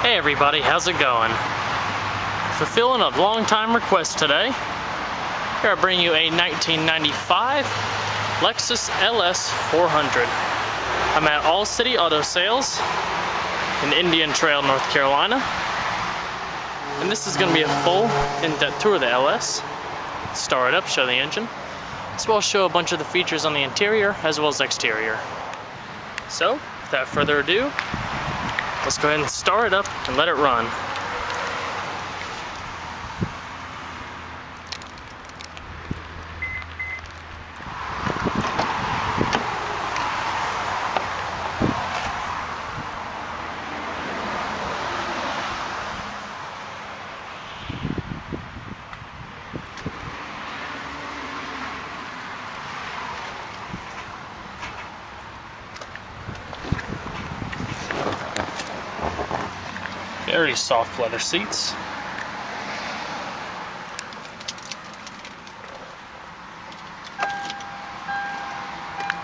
Hey everybody, how's it going? Fulfilling a long time request today. Here I bring you a 1995 Lexus LS400. I'm at All City Auto Sales in Indian Trail, North Carolina. And this is going to be a full in-depth tour of the LS. Start it up, show the engine, as well as show a bunch of the features on the interior as well as exterior. So, without further ado, let's go ahead and start it up and let it run. Very soft leather seats.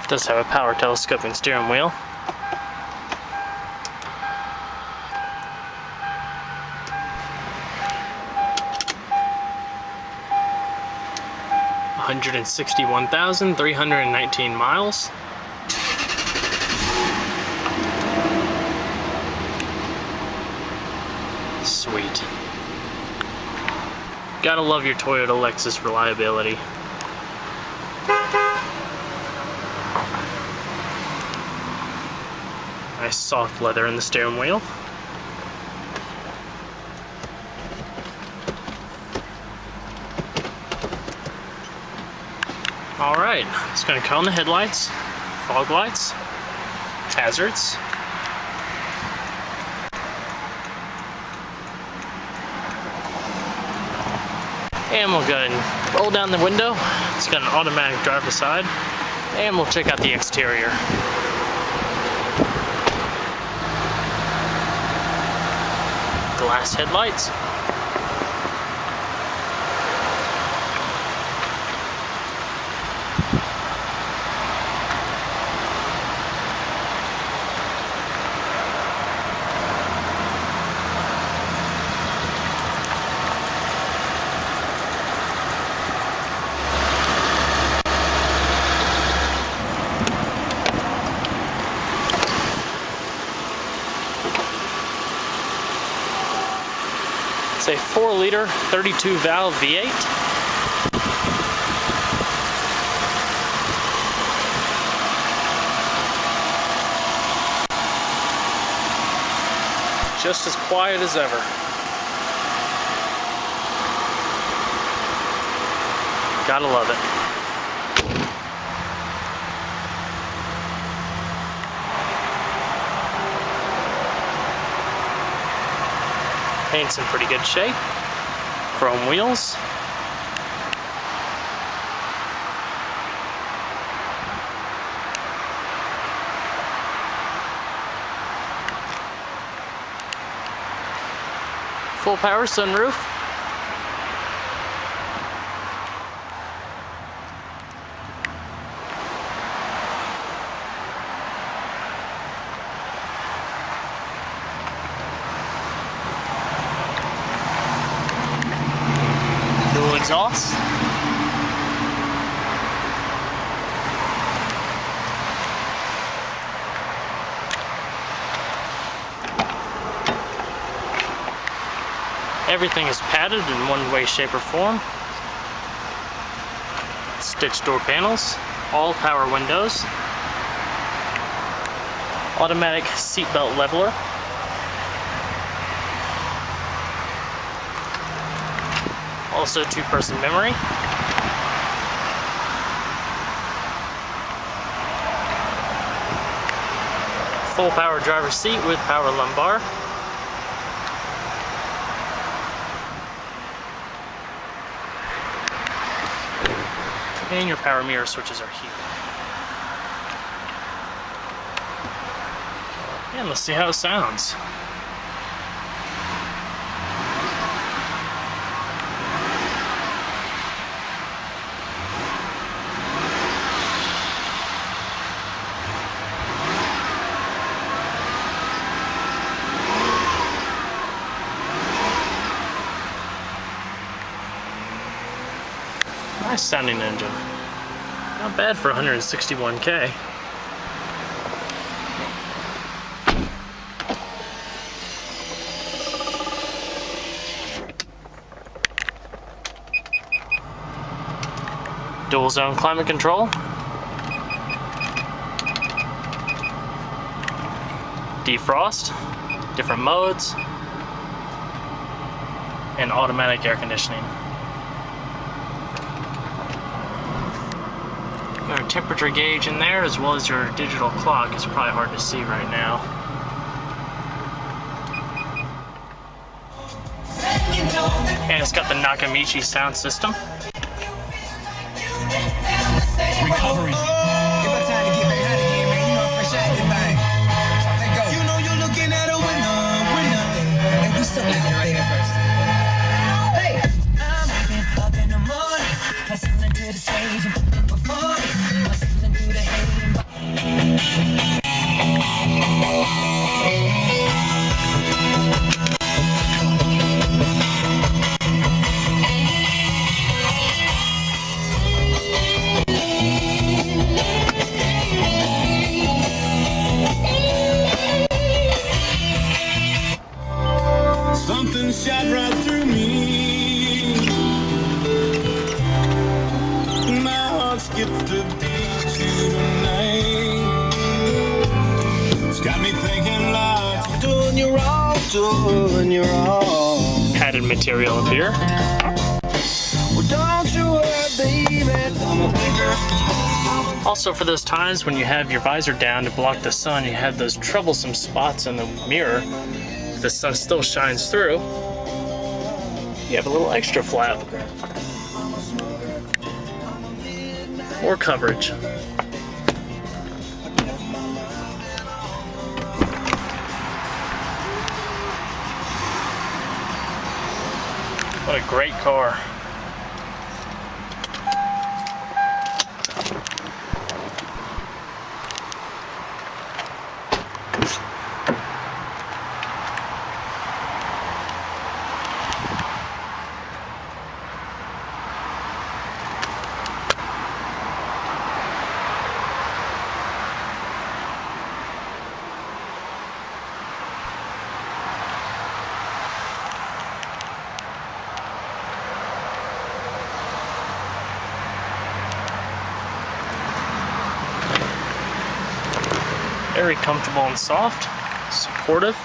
It does have a power telescoping steering wheel. $161,319 miles. Sweet. Gotta love your Toyota Lexus reliability. Nice soft leather in the steering wheel. Alright, it's going to come on the headlights, fog lights, hazards. And we'll go ahead and roll down the window. It's got an automatic drive aside. And we'll check out the exterior. Glass headlights. It's a 4-liter 32-valve V8. Just as quiet as ever. Gotta love it. Paint's in pretty good shape. Chrome wheels. Full power sunroof. Dual exhaust. Everything is padded in one way, shape, or form. Stitched door panels, all power windows, automatic seatbelt leveler, also 2-person memory, full power driver's seat with power lumbar. And your power mirror switches are here. And let's see how it sounds. Nice sounding engine. Not bad for 161K. Dual zone climate control. Defrost, different modes, and automatic air conditioning. Got a temperature gauge in there as well as your digital clock. It's probably hard to see right now. And it's got the Nakamichi sound system. Recovery. Something shot right through me. My heart skipped a beat tonight. It's got me thinking like you're doing your wrong, doing your wrong. Padded material up here. Well, don't you worry, baby, I'm a bigger. Also, for those times when you have your visor down to block the sun, you have those troublesome spots in the mirror. The sun still shines through. You have a little extra flap. More coverage. What a great car. Very comfortable and soft, supportive.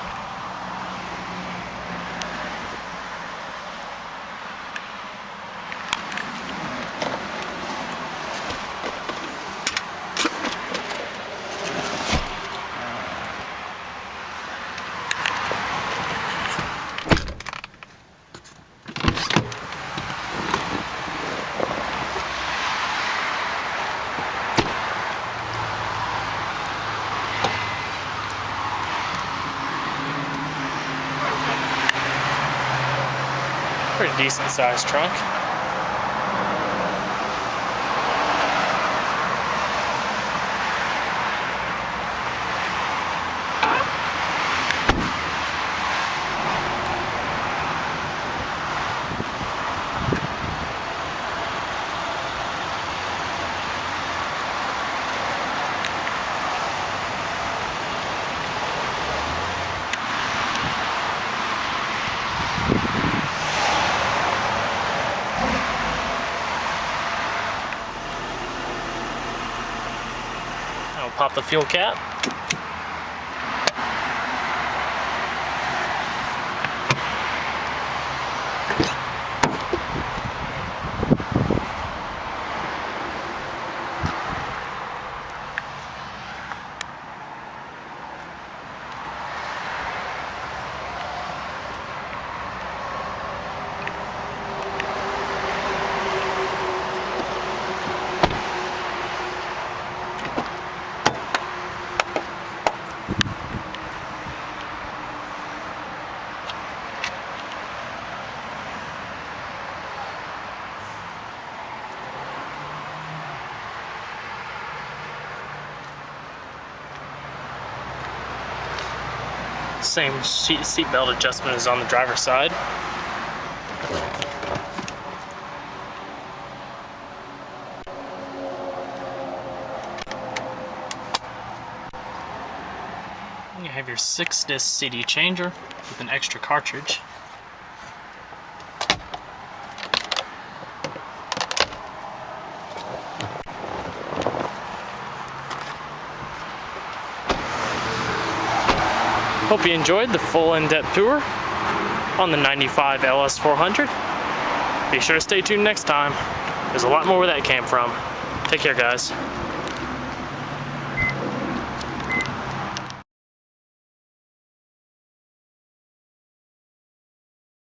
Pretty decent sized trunk. I'll pop the fuel cap. Same seat belt adjustment is on the driver's side. You have your 6-disc CD changer with an extra cartridge. Hope you enjoyed the full in-depth tour on the 95 LS400. Be sure to stay tuned next time. There's a lot more where that came from. Take care, guys.